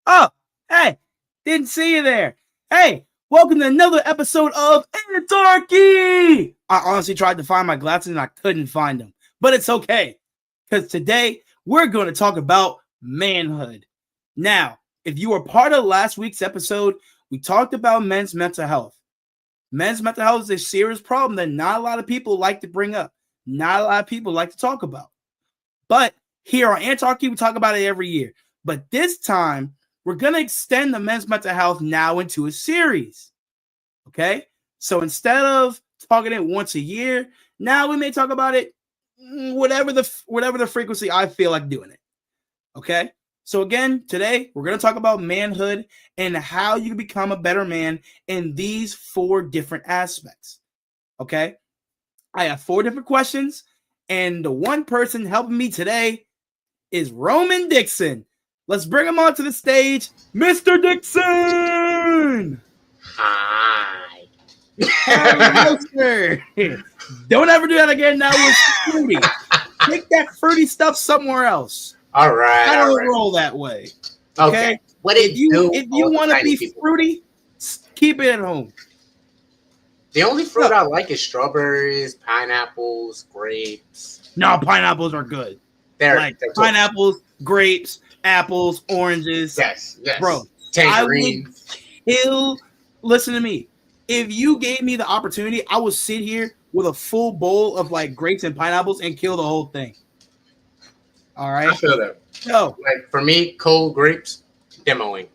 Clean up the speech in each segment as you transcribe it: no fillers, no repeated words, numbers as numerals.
Oh, hey, didn't see you there. Hey, welcome to another episode of Ant-Archy. I honestly tried to find my glasses and I couldn't find them, but it's okay because today we're going to talk about manhood. Now, if you were part of last week's episode, we talked about men's mental health. Men's mental health is a serious problem that not a lot of people like to bring up, not a lot of people like to talk about. But here on Ant-Archy, we talk about it every year. But this time, we're going to extend the men's mental health now into a series. Okay? So instead of talking it once a year, now we may talk about it whatever the frequency I feel like doing it. Okay? So again, today we're going to talk about manhood and how you can become a better man in these 4 different aspects. Okay? I have 4 different questions, and the one person helping me today is Roman Dixon. Let's bring him onto the stage, Mr. Dixon. Hi. Hello, sir. Don't ever do that again. Now with fruity. Take that fruity stuff somewhere else. All right. I don't roll that way. Okay. What if you want to be fruity, keep it at home. The only fruit I like is strawberries, pineapples, grapes. No, pineapples are good. They're pineapples, grapes, apples, oranges. Yes. Bro, tangerines. Listen to me. If you gave me the opportunity, I would sit here with a full bowl of like grapes and pineapples and kill the whole thing. All right. I feel that. No. Like for me, cold grapes, demoing.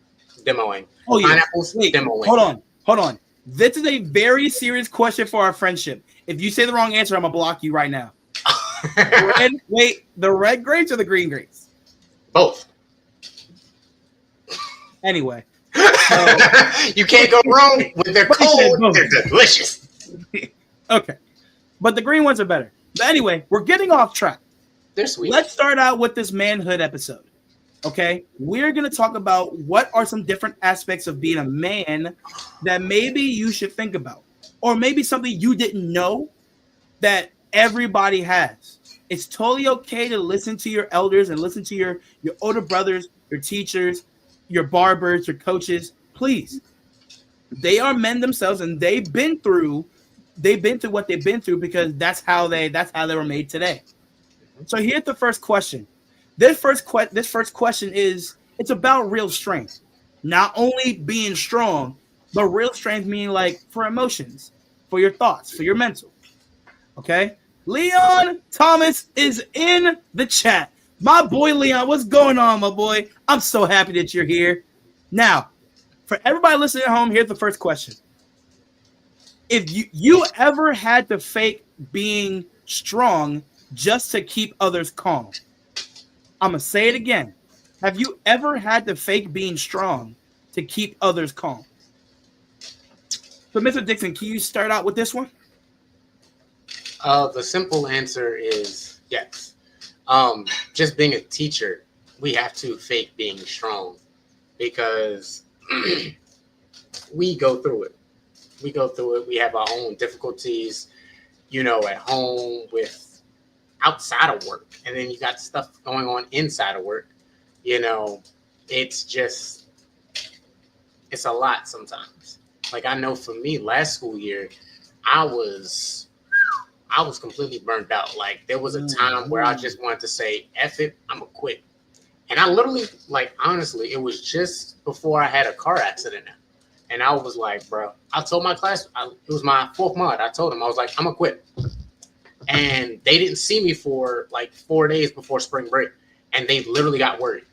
Oh yeah. Pineapples, wait, demoing. Hold on. This is a very serious question for our friendship. If you say the wrong answer, I'm gonna block you right now. The red grapes or the green grapes? Both. Anyway. You can't go wrong with their cold. They're delicious. Okay. But the green ones are better. But anyway, we're getting off track. They're sweet. Let's start out with this manhood episode. Okay? We're going to talk about what are some different aspects of being a man that maybe you should think about. Or maybe something you didn't know that everybody has. It's totally okay to listen to your elders and listen to your older brothers, your teachers, your barbers, your coaches. Please. They are men themselves and they've been through what they've been through because that's how they were made today. So here's the first question. This first question is it's about real strength. Not only being strong, but real strength meaning like for emotions, for your thoughts, for your mental. Okay? Leon Thomas is in the chat. My boy Leon, what's going on, my boy? I'm so happy that you're here. Now, for everybody listening at home, here's the first question. If you ever had to fake being strong just to keep others calm, I'm going to say it again. Have you ever had to fake being strong to keep others calm? So, Mr. Dixon, can you start out with this one? The simple answer is yes. Just being a teacher, we have to fake being strong because we go through it. We have our own difficulties, at home with outside of work. And then you got stuff going on inside of work. It's a lot sometimes. Like I know for me, last school year, I was completely burned out. Like there was a time where I just wanted to say, F it, I'm gonna quit. And I literally, honestly, it was just before I had a car accident now. And I was like, bro, I told my class, it was my 4th month. I told them, I was like, I'm gonna quit. And they didn't see me for like 4 days before spring break. And they literally got worried.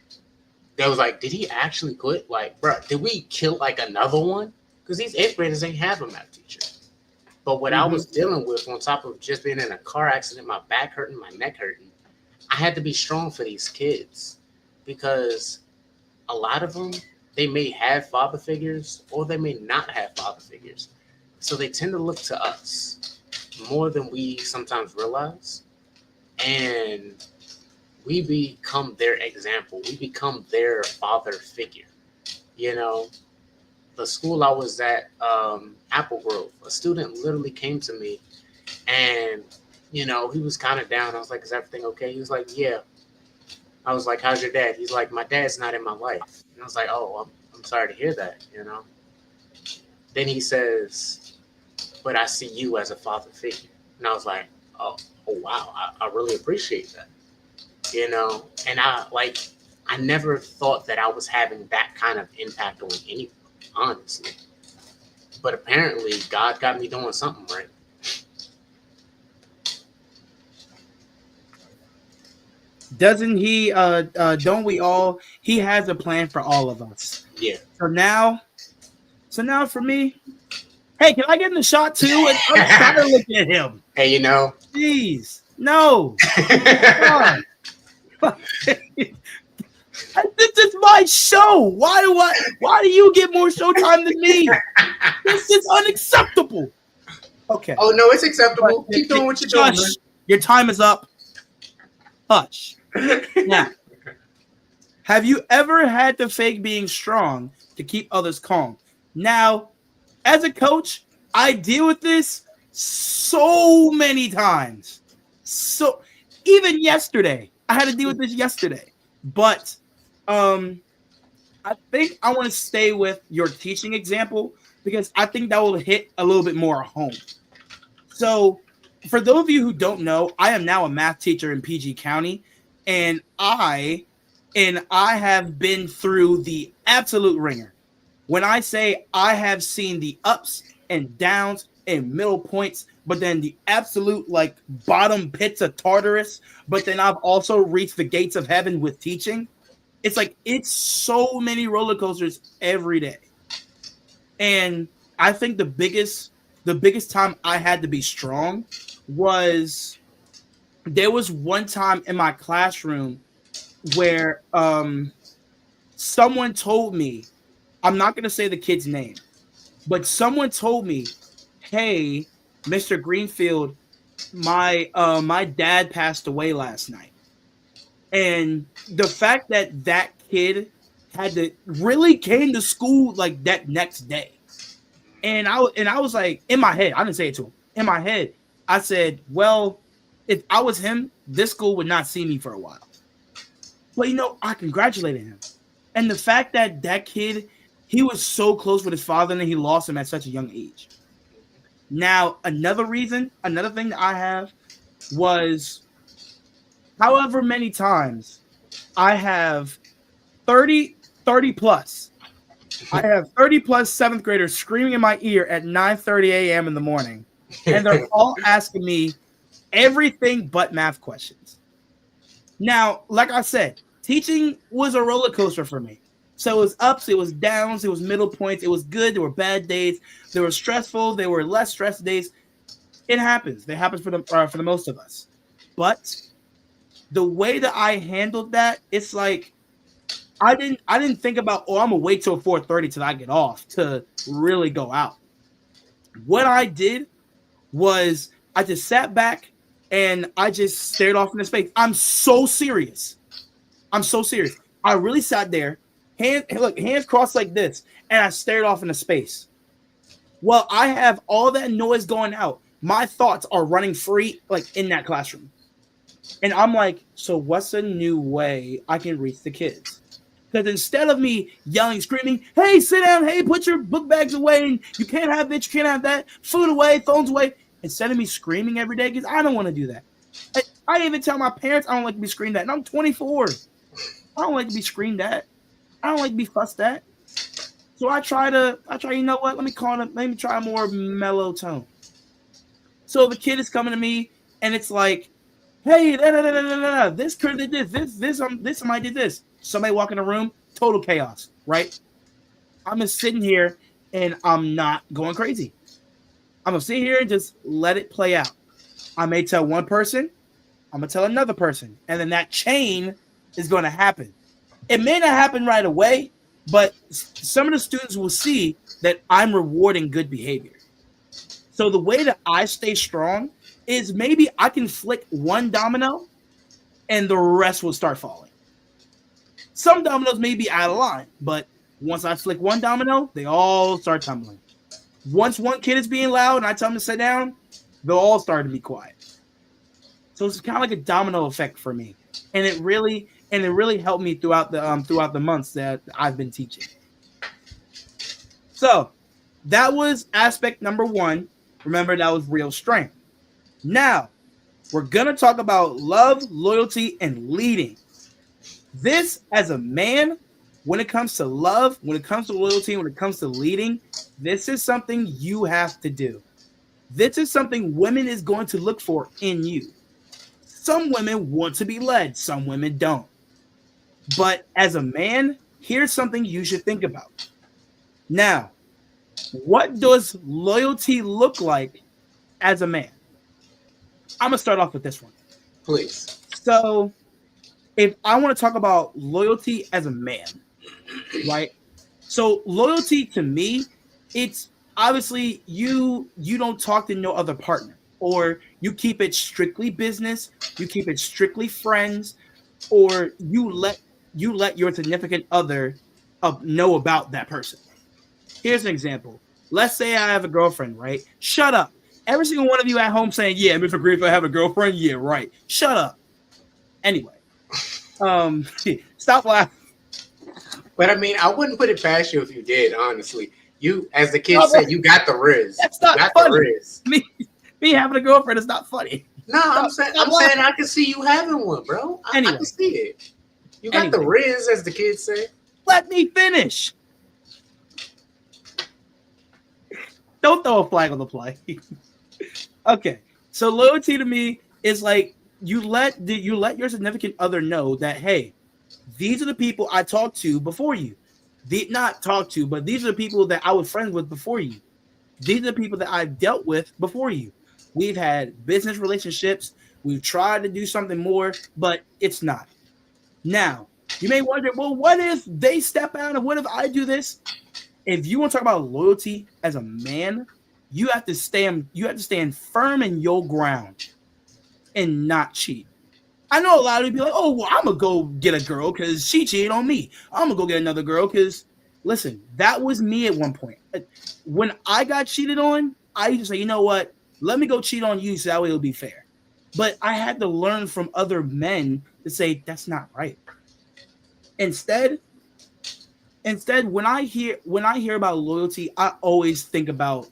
They was like, did he actually quit? Like, bro, did we kill like another one? Because these 8th graders ain't have a math teacher. But what I was dealing with on top of just being in a car accident, my back hurting, my neck hurting, I had to be strong for these kids because a lot of them, they may have father figures or they may not have father figures. So they tend to look to us more than we sometimes realize. And we become their example. We become their father figure. The school I was at, Apple Grove, a student literally came to me and, he was kind of down. I was like, is everything okay? He was like, yeah. I was like, how's your dad? He's like, my dad's not in my life. And I was like, oh, I'm sorry to hear that, you know? Then he says, but I see you as a father figure. And I was like, oh wow, I really appreciate that, you know? And I never thought that I was having that kind of impact on anyone, honestly. But apparently, God got me doing something right. Doesn't he? Don't we all? He has a plan for all of us. Yeah. So now for me, hey, can I get in the shot too? And I'm trying to look at him. Hey, you know. Jeez, no. Come on. This is my show. Why do you get more showtime than me? This is unacceptable. Okay. Oh no, it's acceptable. Keep doing what you're doing. Man. Your time is up. Hush. Now, have you ever had to fake being strong to keep others calm? Now, as a coach, I deal with this so many times. So even yesterday, I had to deal with this yesterday. But I think I want to stay with your teaching example because I think that will hit a little bit more home. So for those of you who don't know, I am now a math teacher in PG County, and I have been through the absolute ringer. When I say I have seen the ups and downs and middle points, but then the absolute like bottom pits of Tartarus, but then I've also reached the gates of heaven with teaching. It's like it's so many roller coasters every day. And I think the biggest time I had to be strong was there was one time in my classroom where someone told me, I'm not going to say the kid's name, but someone told me, hey, Mr. Greenfield, my dad passed away last night. And the fact that that kid had to really came to school like that next day. And I was like, in my head, I didn't say it to him. In my head, I said, well, if I was him, this school would not see me for a while. But, I congratulated him. And the fact that that kid, he was so close with his father and he lost him at such a young age. Now, another thing that I have was however many times I have 30 plus. I have 30 plus seventh graders screaming in my ear at 9:30 a.m. in the morning. And they're all asking me everything but math questions. Now, like I said, teaching was a roller coaster for me. So it was ups, it was downs, it was middle points, it was good, there were bad days, there were stressful, there were less stress days. It happens. It happens for the most of us. But the way that I handled that, it's like I didn't think about, I'm gonna wait till 4:30 till I get off to really go out. What I did was I just sat back and I just stared off into space. I'm so serious. I really sat there, hands crossed like this, and I stared off into space. Well, I have all that noise going out. My thoughts are running free, like in that classroom. And I'm like, so what's a new way I can reach the kids? Because instead of me yelling, screaming, hey, sit down, hey, put your book bags away, and you can't have this, you can't have that, food away, phones away, instead of me screaming every day, because I don't want to do that. I even tell my parents I don't like to be screamed at, and I'm 24. I don't like to be screamed at. I don't like to be fussed at. So I try, you know what, let me try a more mellow tone. So if a kid is coming to me, and it's like, hey, this kid did this, somebody did this. Somebody walk in the room, total chaos, right? I'm just sitting here and I'm not going crazy. I'm gonna sit here and just let it play out. I may tell one person, I'm gonna tell another person, and then that chain is gonna happen. It may not happen right away, but some of the students will see that I'm rewarding good behavior. So the way that I stay strong is maybe I can flick one domino and the rest will start falling. Some dominoes may be out of line, but once I flick one domino, they all start tumbling. Once one kid is being loud and I tell them to sit down, they'll all start to be quiet. So it's kind of like a domino effect for me. And it really and it really helped me throughout the months that I've been teaching. So that was aspect number one. Remember, that was real strength. Now we're gonna talk about love, loyalty, and leading. This, as a man, when it comes to love, when it comes to loyalty, when it comes to leading, this is something you have to do. This is something women is going to look for in you. Some women want to be led, some women don't. But as a man, here's something you should think about. Now, what does loyalty look like as a man? I'm going to start off with this one. Please. So, if I want to talk about loyalty as a man, right? So, loyalty to me, it's obviously you don't talk to no other partner, or you keep it strictly business, you keep it strictly friends, or you let your significant other know about that person. Here's an example. Let's say I have a girlfriend, right? Shut up. Every single one of you at home saying, yeah, Mr. Grief, I have a girlfriend. Yeah, right. Shut up. Anyway, stop laughing. But I mean, I wouldn't put it past you if you did, honestly. You, as the kids say, you got the riz. That's not got funny. The riz. Me having a girlfriend is not funny. No, I'm saying I can see you having one, bro. I can see it. You got the riz, as the kids say. Let me finish. Don't throw a flag on the play. Okay, so loyalty to me is like you let your significant other know that, hey, these are the people I talked to before you. Not talk to, but these are the people that I was friends with before you. These are the people that I've dealt with before you. We've had business relationships. We've tried to do something more, but it's not. Now, you may wonder, well, what if they step out and what if I do this? If you want to talk about loyalty as a man, you have to stand firm in your ground and not cheat. I know a lot of people be like, oh, well, I'm going to go get a girl because she cheated on me. I'm going to go get another girl because, listen, that was me at one point. When I got cheated on, I used to say, you know what? Let me go cheat on you so that way it'll be fair. But I had to learn from other men to say, that's not right. Instead, when I hear about loyalty, I always think about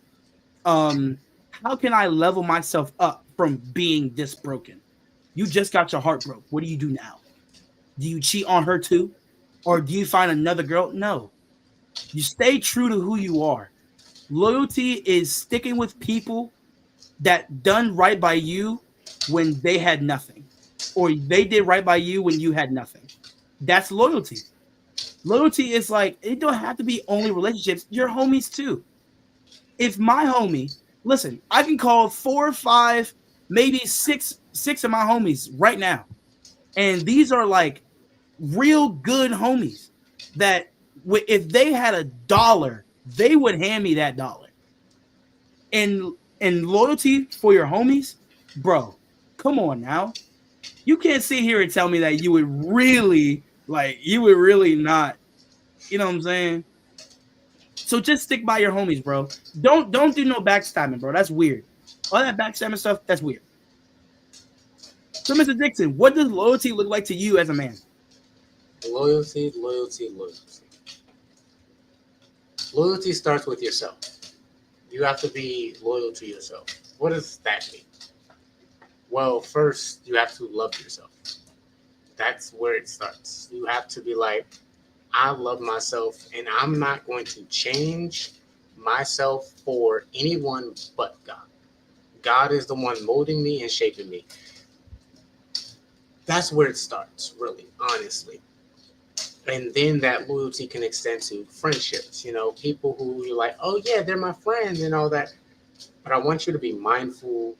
how can I level myself up from being this broken? You just got your heart broke. What do you do now? Do you cheat on her too? Or do you find another girl? No. You stay true to who you are. Loyalty is sticking with people that done right by you when they had nothing, or they did right by you when you had nothing. That's loyalty. Loyalty is like, it don't have to be only relationships. Your homies too. If my homie, listen, I can call 4 or 5, maybe six of my homies right now. And these are like real good homies that if they had $1, they would hand me that $1. And loyalty for your homies, bro, come on now. You can't sit here and tell me that you would really not, you know what I'm saying? So just stick by your homies, bro. Don't do no backstabbing, bro. That's weird. All that backstabbing stuff, that's weird. So, Mr. Dixon, what does loyalty look like to you as a man? Loyalty. Loyalty starts with yourself. You have to be loyal to yourself. What does that mean? Well, first, you have to love yourself. That's where it starts. You have to be like, I love myself, and I'm not going to change myself for anyone but God. God is the one molding me and shaping me. That's where it starts, really, honestly. And then that loyalty can extend to friendships, people who you're like, oh, yeah, they're my friends and all that. But I want you to be mindful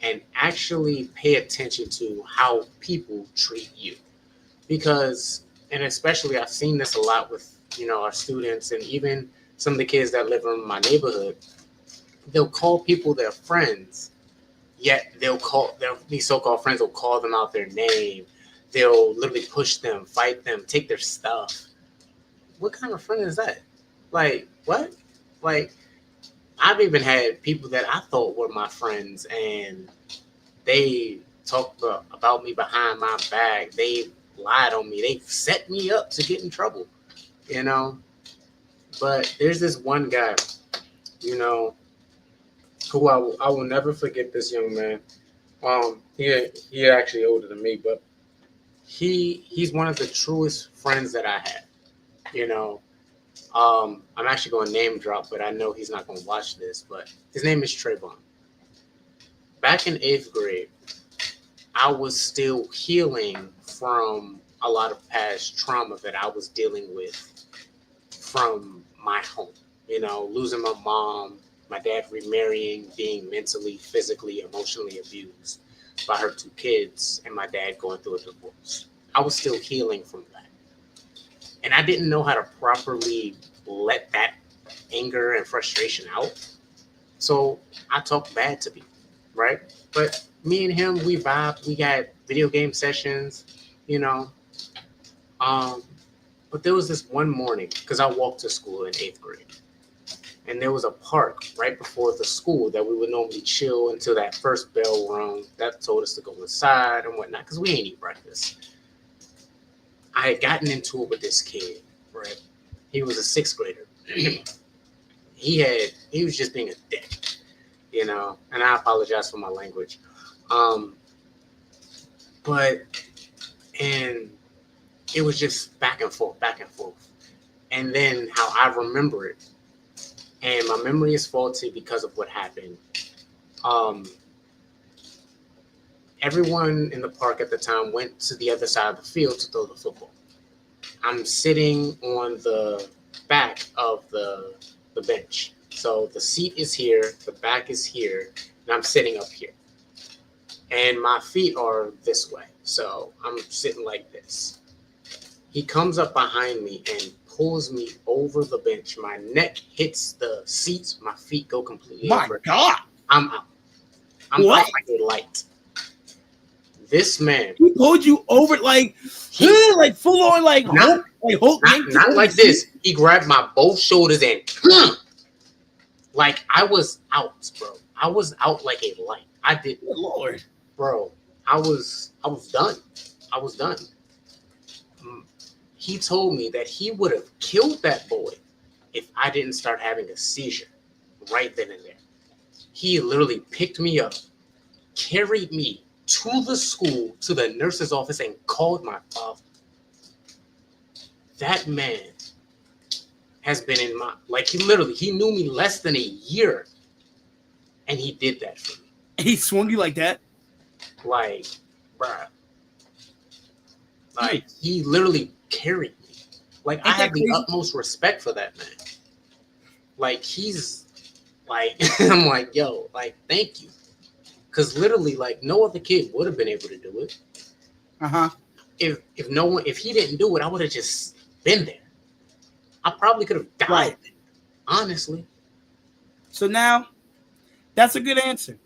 and actually pay attention to how people treat you. Because, and especially I've seen this a lot with, our students and even some of the kids that live in my neighborhood. They'll call people their friends, yet these so-called friends will call them out their name. They'll literally push them, fight them, take their stuff. What kind of friend is that? Like, what? Like, I've even had people that I thought were my friends, and they talked about me behind my back. They lied on me. They set me up to get in trouble, you know. But there's this one guy, you know, who I will never forget. This young man. He actually older than me, but he's one of the truest friends that I had. You know, I'm actually going to name drop, but I know he's not going to watch this. But his name is Trayvon. Back in 8th grade, I was still healing from a lot of past trauma that I was dealing with from my home. You know, losing my mom, my dad remarrying, being mentally, physically, emotionally abused by her 2 kids, and my dad going through a divorce. I was still healing from that. And I didn't know how to properly let that anger and frustration out. So I talked bad to people, right? But me and him, we vibed. We got video game sessions, you know. But there was this one morning, because I walked to school in 8th grade. And there was a park right before the school that we would normally chill until that first bell rung. That told us to go inside and whatnot, because we ain't eat breakfast. I had gotten into it with this kid, right? He was a 6th grader. He was just being a dick, you know, and I apologize for my language. And it was just back and forth. And then how I remember it, and my memory is faulty because of what happened. Everyone in the park at the time went to the other side of the field to throw the football. I'm sitting on the back of the bench. So the seat is here, the back is here, and I'm sitting up here. And my feet are this way. So I'm sitting like this. He comes up behind me and pulls me over the bench. My neck hits the seats. My feet go completely over. My God. I'm out. I'm out like a light. This man. He pulled you over like full on like not like this. He grabbed my both shoulders and like I was out, bro. I was out like a light. I did. Good Lord. Bro, I was done. I was done. He told me that he would have killed that boy if I didn't start having a seizure right then and there. He literally picked me up, carried me to the school, to the nurse's office, and called my father. That man has been in my, like, he knew me less than a year, and he did that for me. He swung you like that? Like, bruh. Like, he literally carried me. Like, I have the utmost respect for that man. Like, he's, like, I'm like, yo, like, thank you. Because literally, like, no other kid would have been able to do it. Uh-huh. If he didn't do it, I would have just been there. I probably could have died. Right. Honestly. So now, that's a good answer.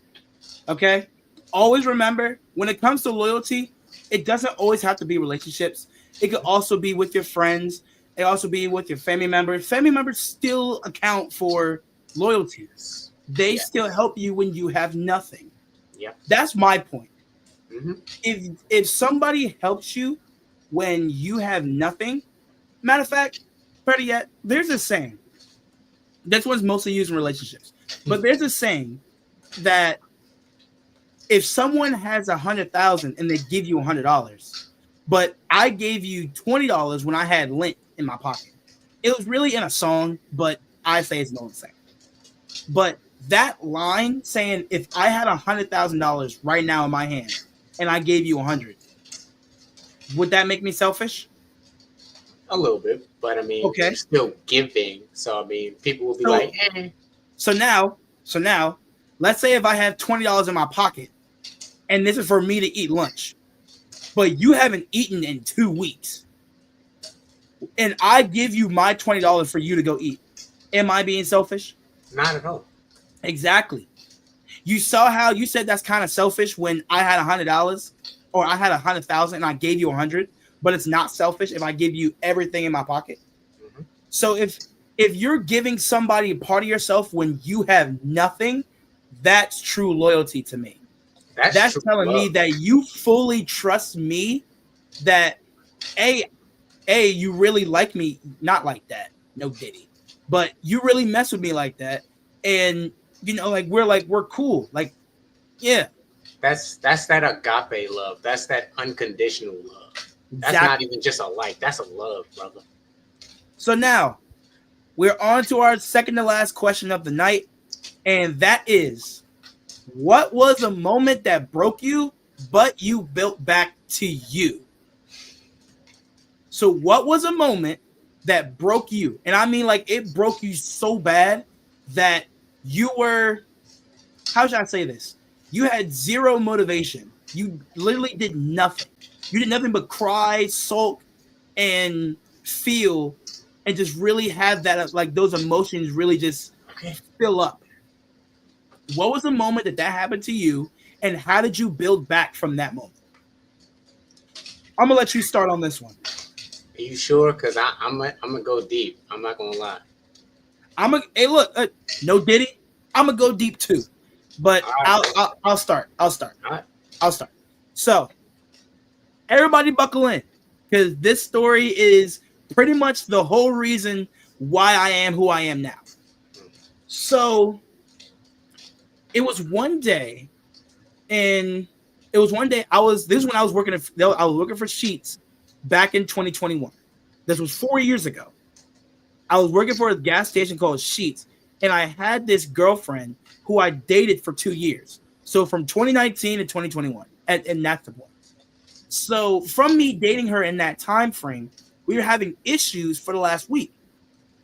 Okay? Always remember, when it comes to loyalty, it doesn't always have to be relationships. It could also be with your friends. It also be with your family members. Family members still account for loyalties. They still help you when you have nothing. Yeah, that's my point. Mm-hmm. If somebody helps you when you have nothing, matter of fact, better yet, there's a saying. This one's mostly used in relationships, but there's a saying that if someone has 100,000 and they give you $100, but I gave you $20 when I had lint in my pocket, it was really in a song, but I say it's no the same. But that line saying, if I had $100,000 right now in my hand and I gave you 100, would that make me selfish? A little bit, but I mean, okay, you're still giving. So I mean, people will be like, eh. So now, let's say if I have $20 in my pocket, and this is for me to eat lunch, but you haven't eaten in 2 weeks, and I give you my $20 for you to go eat, am I being selfish? Not at all. Exactly. You saw how you said that's kind of selfish when I had $100 or I had 100,000 and I gave you 100, but it's not selfish if I give you everything in my pocket. Mm-hmm. So if you're giving somebody a part of yourself when you have nothing, that's true loyalty to me. That's telling me that you fully trust me, that A, you really like me, not like that, no Diddy, but you really mess with me like that, and we're cool, yeah, That's that agape love. That's that unconditional love. That's not exactly. even just a like. That's a love, brother. So now we're on to our second to last question of the night, and that is, what was a moment that broke you, but you built back to you? So what was a moment that broke you? And I mean, like, it broke you so bad that you were, how should I say this? You had zero motivation. You literally did nothing. You did nothing but cry, sulk, and feel, and just really have that, like, those emotions really just Okay. fill up. What was the moment that happened to you, and how did you build back from that moment? I'm gonna let you start on this one. Are you sure? Cause I'm gonna go deep. I'm not gonna lie. Hey, look, no Diddy. I'm gonna go deep too, but All right, I'll start. all right. So everybody buckle in, because this story is pretty much the whole reason why I am who I am now. So it was one day, and this is when I was working for Sheets back in 2021. This was 4 years ago. I was working for a gas station called Sheets, and I had this girlfriend who I dated for 2 years. So from 2019 to 2021, and that's the point. So from me dating her in that time frame, we were having issues for the last week.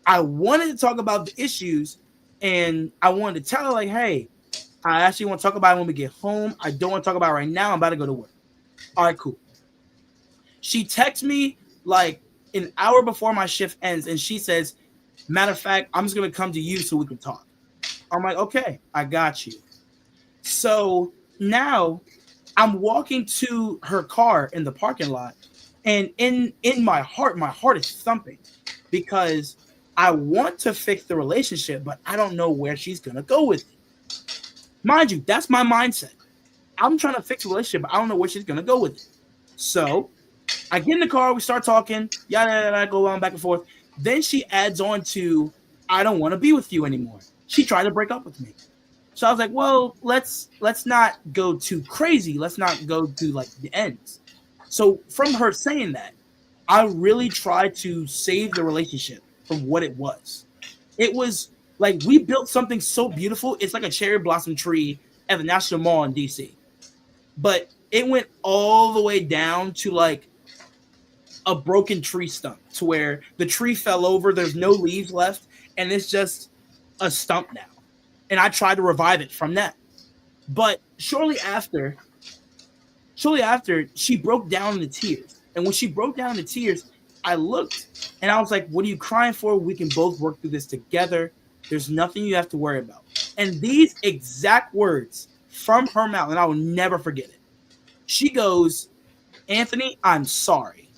I wanted to talk about the issues, and I wanted to tell her, like, hey, I actually want to talk about it when we get home. I don't want to talk about it right now. I'm about to go to work. All right, cool. She texts me like an hour before my shift ends, and she says, matter of fact, I'm just going to come to you so we can talk. I'm like, okay, I got you. So now I'm walking to her car in the parking lot, and in my heart is thumping, because I want to fix the relationship, but I don't know where she's going to go with it. Mind you, that's my mindset. I'm trying to fix a relationship, but I don't know where she's going to go with it. So I get in the car, we start talking, yada, yada, go on back and forth. Then she adds on to, I don't want to be with you anymore. She tried to break up with me. So I was like, well, let's not go too crazy. Let's not go to like the ends. So from her saying that, I really tried to save the relationship from what it was. It was like, we built something so beautiful. It's like a cherry blossom tree at the National Mall in DC. But it went all the way down to like a broken tree stump, to where the tree fell over, there's no leaves left, and it's just a stump now. And I tried to revive it from that. But shortly after, she broke down into tears. And when she broke down into tears, I looked and I was like, what are you crying for? We can both work through this together. There's nothing you have to worry about. And these exact words from her mouth, and I will never forget it. She goes, Anthony, I'm sorry.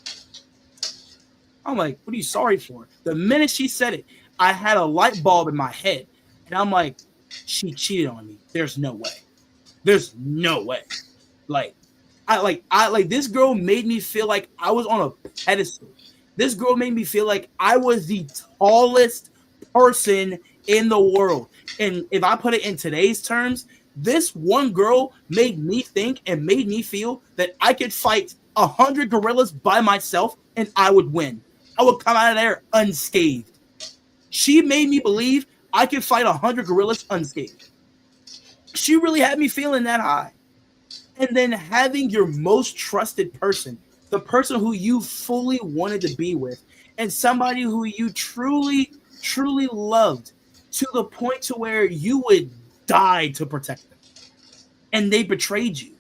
I'm like, what are you sorry for? The minute she said it, I had a light bulb in my head. And I'm like, she cheated on me. There's no way. There's no way. This girl made me feel like I was on a pedestal. This girl made me feel like I was the tallest person in the world. And if I put it in today's terms, this one girl made me think and made me feel that I could fight 100 gorillas by myself and I would win. I would come out of there unscathed. She made me believe I could fight 100 gorillas unscathed. She really had me feeling that high. And then having your most trusted person, the person who you fully wanted to be with, and somebody who you truly, truly loved, to the point to where you would die to protect them. And they betrayed you.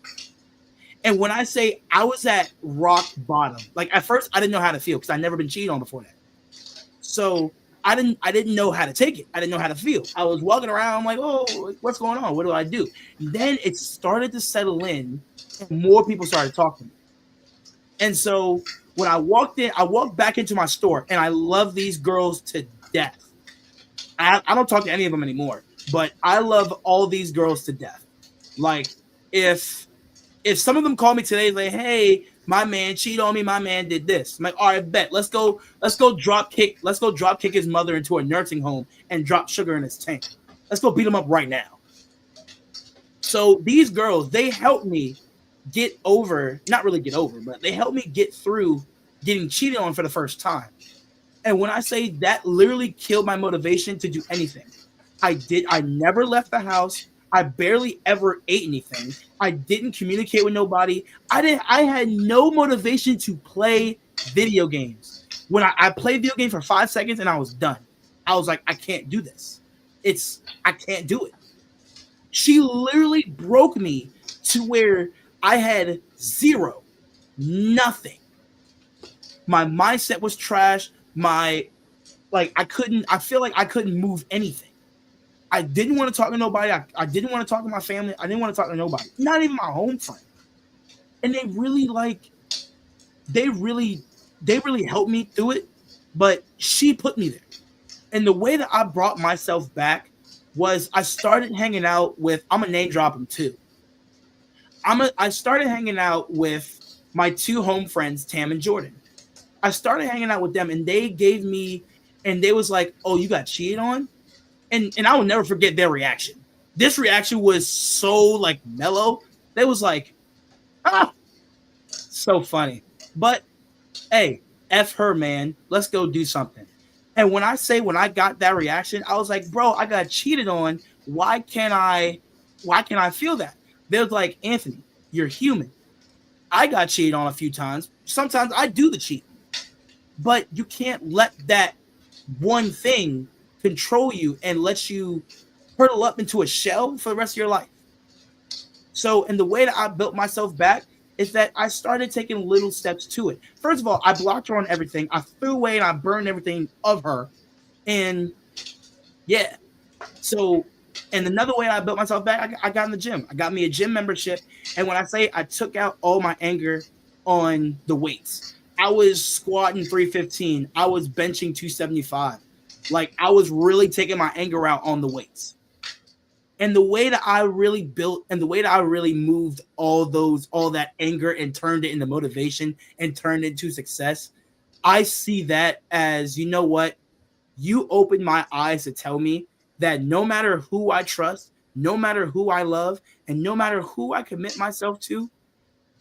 And when I say I was at rock bottom, like at first I didn't know how to feel because I'd never been cheated on before that. So I didn't know how to take it. I didn't know how to feel. I was walking around, I'm like, oh, what's going on? What do I do? And then it started to settle in, and more people started talking. And so when I walked back into my store, and I love these girls to death. I don't talk to any of them anymore, but I love all these girls to death. Like, if some of them call me today, like, hey, My man cheated on me. My man did this. I'm like, all right, bet. Let's go drop kick his mother into a nursing home and drop sugar in his tank. Let's go beat him up right now. So these girls, they helped me get over, not really get over, but they helped me get through getting cheated on for the first time. And when I say that literally killed my motivation to do anything, I never left the house. I barely ever ate anything. I didn't communicate with nobody. I had no motivation to play video games. When I played video games for 5 seconds and I was done. I was like, I can't do this. I can't do it. She literally broke me to where I had zero, nothing. My mindset was trash. I feel like I couldn't move anything. I didn't want to talk to nobody. I didn't want to talk to my family. I didn't want to talk to nobody, not even my home friend. And they really helped me through it. But she put me there. And the way that I brought myself back was I started hanging out with, I'm a name drop him too. I started hanging out with my two home friends, Tam and Jordan. I started hanging out with them and they was like, oh, you got cheated on? And I will never forget their reaction. This reaction was so like mellow. They was like, ah, so funny. But hey, F her, man. Let's go do something. And when I got that reaction, I was like, bro, I got cheated on. Why can't I feel that? They're like, Anthony, you're human. I got cheated on a few times. Sometimes I do the cheat. But you can't let that one thing control you and let you hurtle up into a shell for the rest of your life. So, and the way that I built myself back is that I started taking little steps to it. First of all, I blocked her on everything. I threw away and I burned everything of her. And yeah. So, and another way I built myself back, I got in the gym. I got me a gym membership. And when I say I took out all my anger on the weights, I was squatting 315. I was benching 275. Like I was really taking my anger out on the weights. And the way that I really built and the way that I really moved all that anger and turned it into motivation and turned it into success, I see that as, you know what? You opened my eyes to tell me that no matter who I trust, no matter who I love, and no matter who I commit myself to,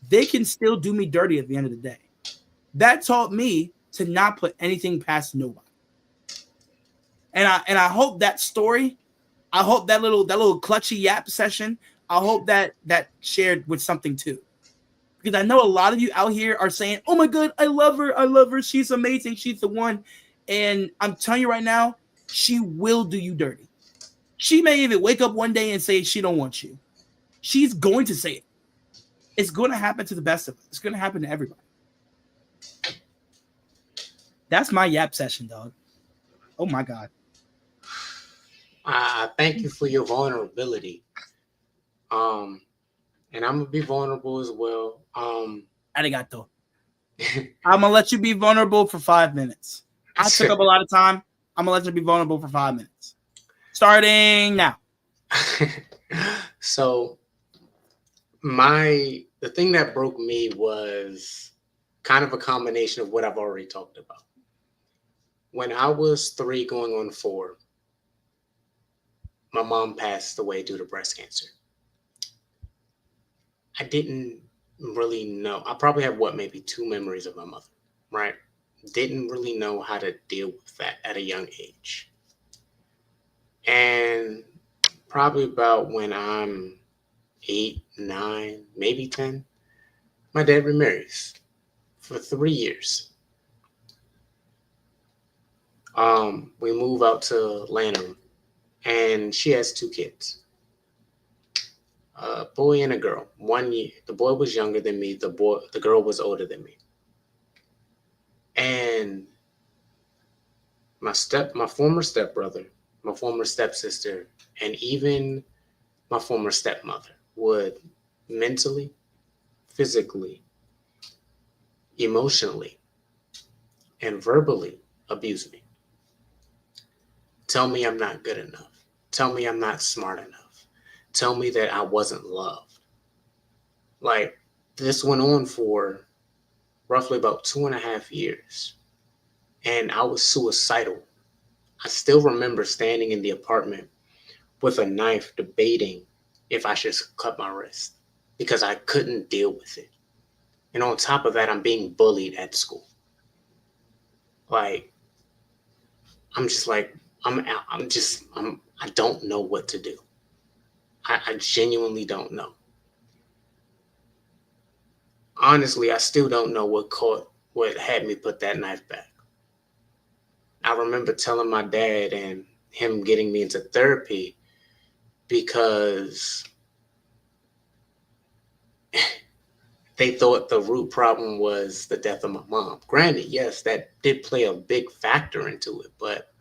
they can still do me dirty at the end of the day. That taught me to not put anything past nobody. And I hope that story, I hope that little clutchy yap session, I hope that shared with something too. Because I know a lot of you out here are saying, oh my God, I love her. She's amazing. She's the one. And I'm telling you right now, she will do you dirty. She may even wake up one day and say she don't want you. She's going to say it. It's going to happen to the best of us. It's going to happen to everybody. That's my yap session, dog. Oh my God. I thank you for your vulnerability. And I'm gonna be vulnerable as well. Arigato. I'm gonna let you be vulnerable for 5 minutes. I took up a lot of time. I'm gonna let you be vulnerable for 5 minutes. Starting now. So the thing that broke me was kind of a combination of what I've already talked about. When I was 3 going on 4, my mom passed away due to breast cancer. I didn't really know. I probably have maybe 2 memories of my mother, right? Didn't really know how to deal with that at a young age. And probably about when I'm 8, 9, maybe 10, my dad remarries for 3 years. We move out to Lanham, and she has 2 kids. A boy and a girl. 1 year. The boy was younger than me. The girl was older than me. And my former stepbrother, my former stepsister, and even my former stepmother would mentally, physically, emotionally, and verbally abuse me. Tell me I'm not good enough. Tell me I'm not smart enough. Tell me that I wasn't loved. Like, this went on for roughly about 2.5 years. And I was suicidal. I still remember standing in the apartment with a knife debating if I should cut my wrist because I couldn't deal with it. And on top of that, I'm being bullied at school. Like, I'm just like, I don't know what to do. I genuinely don't know. Honestly, I still don't know what had me put that knife back. I remember telling my dad and him getting me into therapy because they thought the root problem was the death of my mom. Granted, yes, that did play a big factor into it, but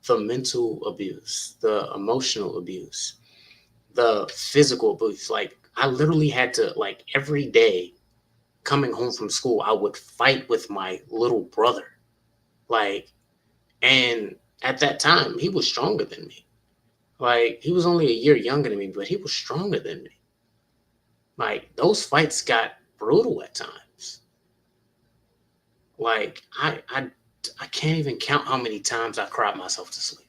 the mental abuse, the emotional abuse, the physical abuse, like I literally had to, like, every day coming home from school, I would fight with my little brother. Like, and at that time, he was stronger than me. Like, he was only a year younger than me, but he was stronger than me. Like, those fights got brutal at times. Like, I can't even count how many times I cried myself to sleep.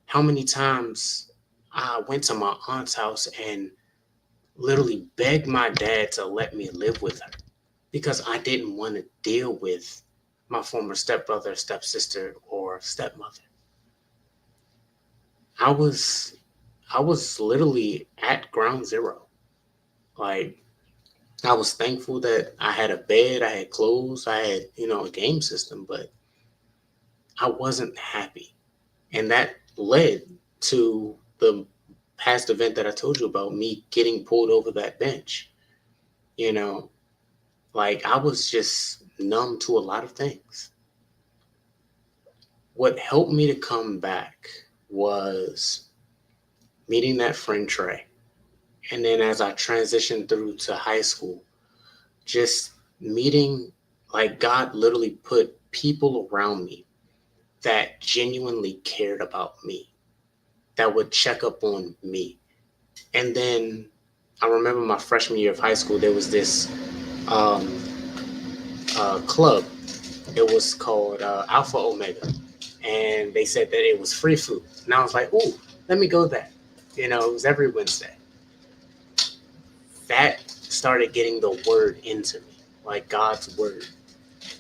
How many times I went to my aunt's house and literally begged my dad to let me live with her because I didn't want to deal with my former stepbrother, stepsister, or stepmother. I was I was literally at ground zero. Like, I was thankful that I had a bed, I had clothes, I had, a game system, but I wasn't happy. And that led to the past event that I told you about, me getting pulled over that bench. You know, like, I was just numb to a lot of things. What helped me to come back was meeting that friend Trey. And then as I transitioned through to high school, just meeting, like, God literally put people around me that genuinely cared about me, that would check up on me. And then I remember my freshman year of high school, there was this um, club. It was called Alpha Omega. And they said that it was free food. And I was like, ooh, let me go there. It was every Wednesday. That started getting the word into me, like God's word.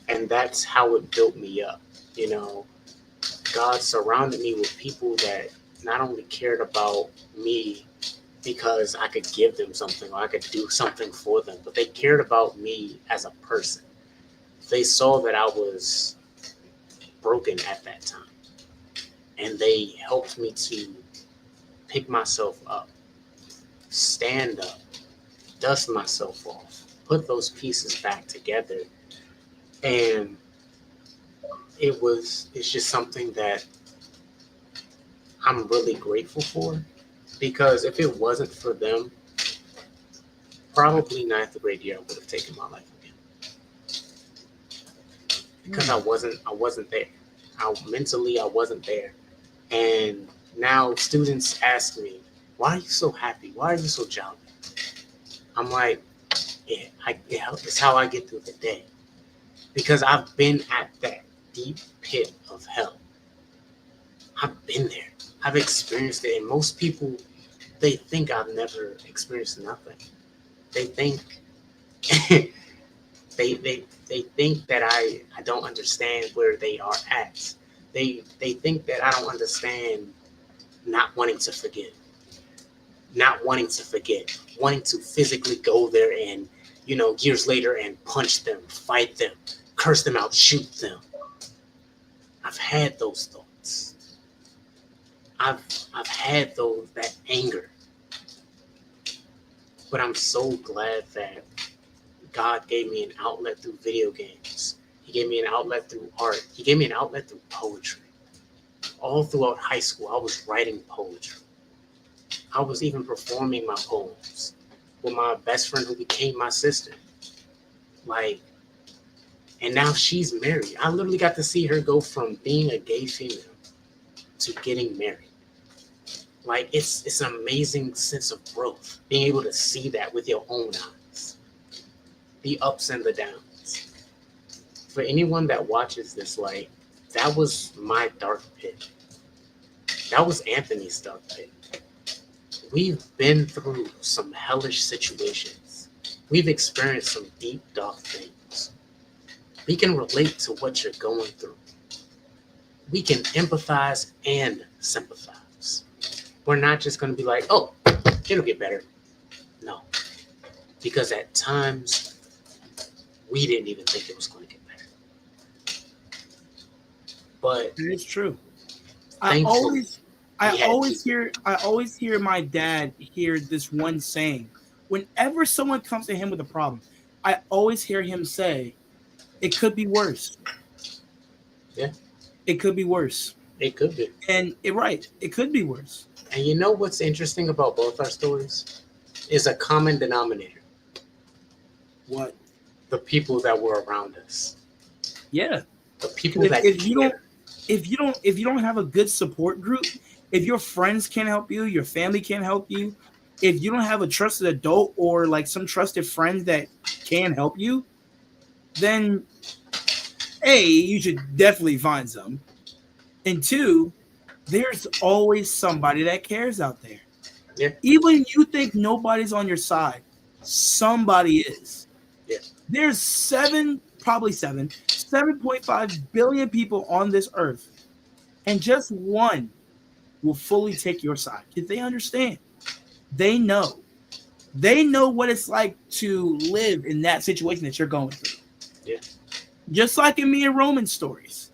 And that's how it built me up. You know, God surrounded me with people that not only cared about me because I could give them something or I could do something for them, but they cared about me as a person. They saw that I was broken at that time, and they helped me to pick myself up, stand up, dust myself off, put those pieces back together. And it's just something that I'm really grateful for, because if it wasn't for them, probably ninth grade year I would have taken my life again, because I wasn't there. I wasn't there. And now students ask me, why are you so happy? Why are you so jolly? I'm like, it's how I get through the day, because I've been at that deep pit of hell. I've been there. I've experienced it. And most people, they think I've never experienced nothing. They think they think that I don't understand where they are at. They think that I don't understand not wanting to forget. Not wanting to forget. Wanting to physically go there and, years later, and punch them, fight them, curse them out, shoot them. I've had those thoughts. I've had that anger. But I'm so glad that God gave me an outlet through video games. He gave me an outlet through art. He gave me an outlet through poetry. All throughout high school, I was writing poetry. I was even performing my poems with my best friend who became my sister. Like, and now she's married. I literally got to see her go from being a gay female to getting married. Like, it's an amazing sense of growth, being able to see that with your own eyes. The ups and the downs. For anyone that watches this, like, that was my dark pit. That was Anthony's dark pit. We've been through some hellish situations. We've experienced some deep, dark things. We can relate to what you're going through. We can empathize and sympathize. We're not just going to be like, oh, it'll get better. No. Because at times, we didn't even think it was going to get better. But it's true. I thankfully, always hear my dad hear this one saying. Whenever someone comes to him with a problem, I always hear him say, "It could be worse." Yeah. It could be worse. It could be. And it could be worse. And you know what's interesting about both our stories? Is a common denominator. What? The people that were around us. Yeah. The people that if you don't have a good support group, if your friends can't help you, your family can't help you, if you don't have a trusted adult or like some trusted friends that can help you, then A, you should definitely find some. And two, there's always somebody that cares out there. Yeah. Even you think nobody's on your side, somebody is. Yeah. There's 7.5 billion people on this earth, and just one will fully take your side because they understand. They know what it's like to live in that situation that you're going through. Yeah. Just like in me and Roman's stories,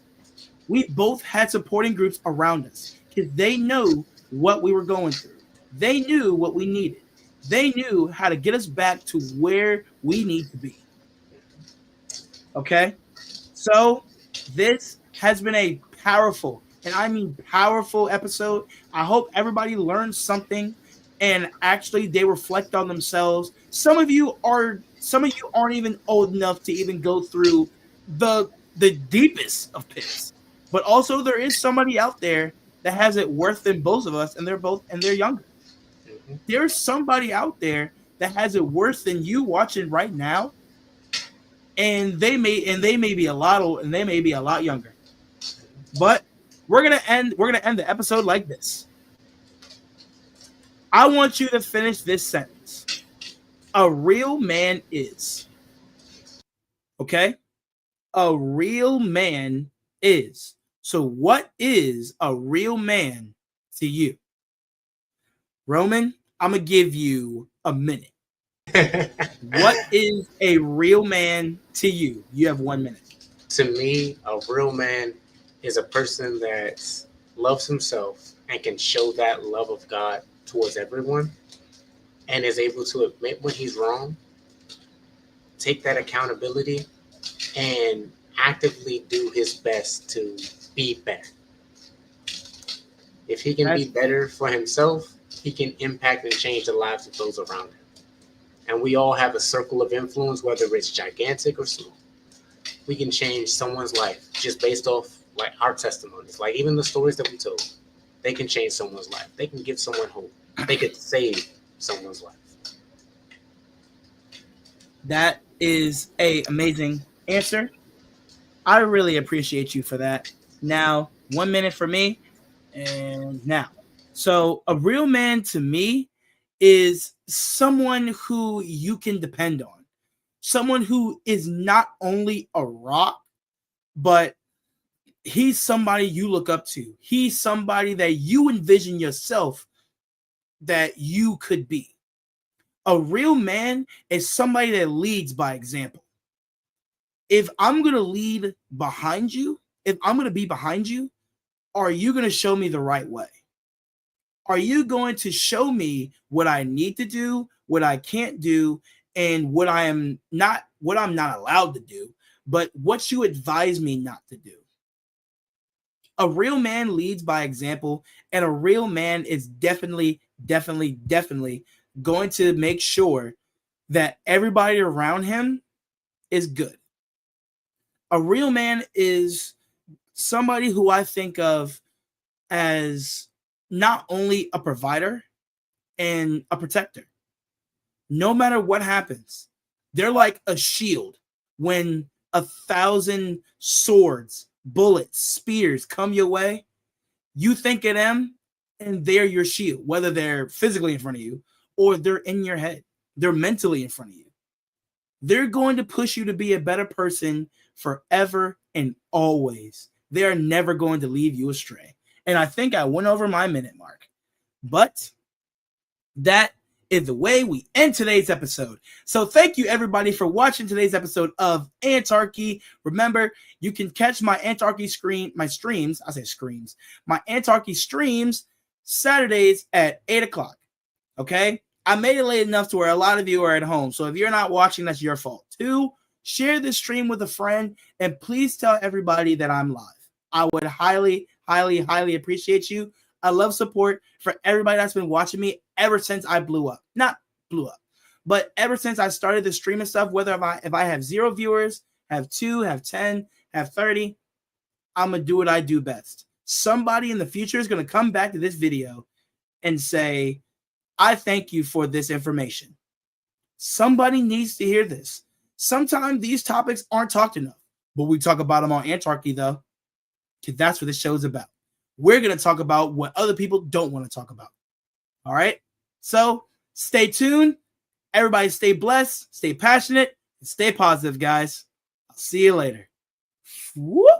we both had supporting groups around us because they know what we were going through. They knew what we needed. They knew how to get us back to where we need to be. Okay? So this has been a powerful, and I mean powerful episode. I hope everybody learned something and actually they reflect on themselves. Some of you aren't even old enough to even go through the deepest of pits. But also there is somebody out there that has it worse than both of us, and they're younger. Mm-hmm. There's somebody out there that has it worse than you watching right now. And they may be a lot old, and they may be a lot younger. But we're gonna end the episode like this. I want you to finish this sentence. A real man is. Okay? A real man is. So what is a real man to you? Roman, I'm gonna give you a minute. What is a real man to you? You have 1 minute. To me, a real man is a person that loves himself and can show that love of God towards everyone and is able to admit when he's wrong, take that accountability, and actively do his best to be better. If he can be better for himself, he can impact and change the lives of those around him. And we all have a circle of influence, whether it's gigantic or small. We can change someone's life just based off like our testimonies. Like even the stories that we told, they can change someone's life. They can give someone hope. They could save someone's life. That is an amazing answer. I really appreciate you for that. Now, 1 minute for me, and now. So a real man to me is someone who you can depend on. Someone who is not only a rock, but he's somebody you look up to. He's somebody that you envision yourself that you could be. A real man is somebody that leads by example. If I'm going to lead behind you, if I'm going to be behind you, are you going to show me the right way? Are you going to show me what I need to do, what I can't do, and what I'm not allowed to do, but what you advise me not to do? A real man leads by example, and a real man is definitely going to make sure that everybody around him is good. A real man is somebody who I think of as not only a provider and a protector. No matter what happens, they're like a shield when 1,000 swords, bullets, spears come your way, you think of them and they're your shield, whether they're physically in front of you or they're in your head. They're mentally in front of you. They're going to push you to be a better person forever and always. They are never going to leave you astray. And I think I went over my minute mark. But that is the way we end today's episode. So thank you everybody for watching today's episode of Ant-Archy. Remember, you can catch my Ant-Archy my Ant-Archy streams Saturdays at 8 o'clock. Okay? I made it late enough to where a lot of you are at home. So if you're not watching, that's your fault. 2, share this stream with a friend and please tell everybody that I'm live. I would highly, highly, highly appreciate you. I love support for everybody that's been watching me ever since I blew up. Not blew up, but ever since I started the streaming stuff, whether if I have 0 viewers, have 2, have 10, have 30, I'm going to do what I do best. Somebody in the future is going to come back to this video and say, I thank you for this information. Somebody needs to hear this. Sometimes these topics aren't talked enough, but we talk about them on Ant-Archy though, because that's what the show's about. We're going to talk about what other people don't want to talk about. All right? So stay tuned. Everybody stay blessed, stay passionate, and stay positive, guys. I'll see you later. Whoop.